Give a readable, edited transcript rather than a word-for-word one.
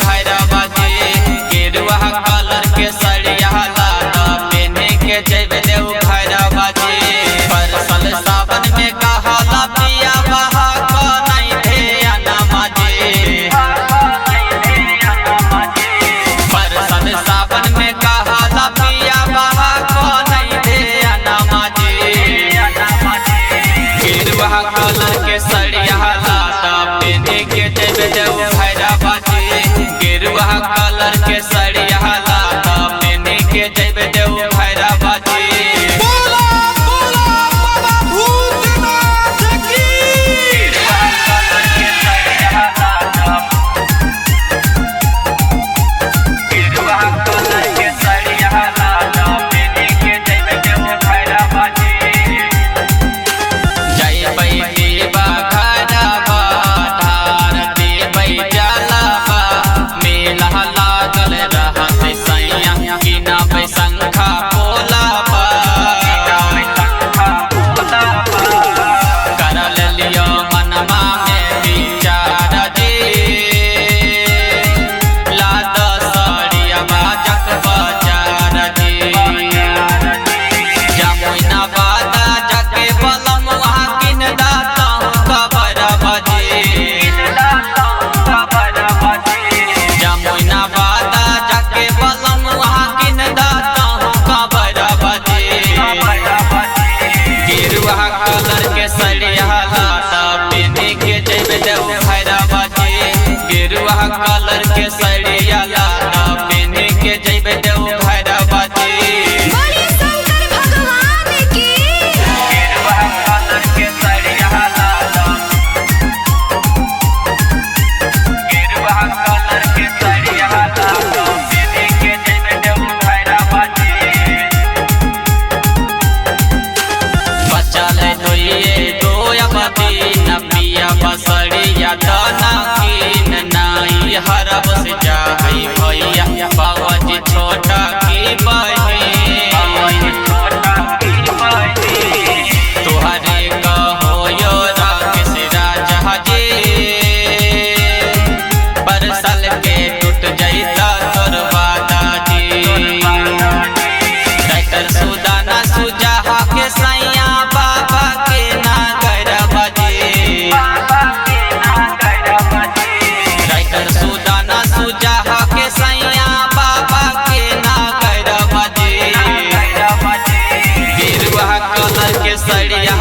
भैरवा जी गेरुआ कलर के सड़िया लादा पहने के जैबे देव भैरवा जी। परसल सावन में कहला पिया बहा को नहीं ध्यान माजी। परसल सावन में कहला पिया बहा को नहीं ध्यान माजी। गेरुआ कलर के सड़िया लादा पहने के जैबे देव भैरवा जी गेरुआ कलर के सड़िया लादा पहने के जैबे देव भैरवा जी। कलर के सड़िया लादा पहने के जैबे देव भैरवा जी गेरुआ कलर के सड़िया लादा पहने के जैबे देव भैरवा जी। बोलिए शंकर भगवान की। गेरुआ कलर के सड़िया लादा गेरुआ कलर के सड़िया लादा पहने के जैबे देव भैरवा जी। बचल न पिया बसड़िया दाना कीन नाई हरब से जाई भैया बाबा जी छोटा की तुहरे कहो यो राकेश राजा जी परसल के टूट जैता तोर वादा जी। डॉक्टर सुदाना सुजाहा के सैया बाबा के ना गैरवा जी। डॉक्टर सुदाना सुजाहा के सैया बाबा के ना गैरवा जी। गेरुआ कलर के सड़िया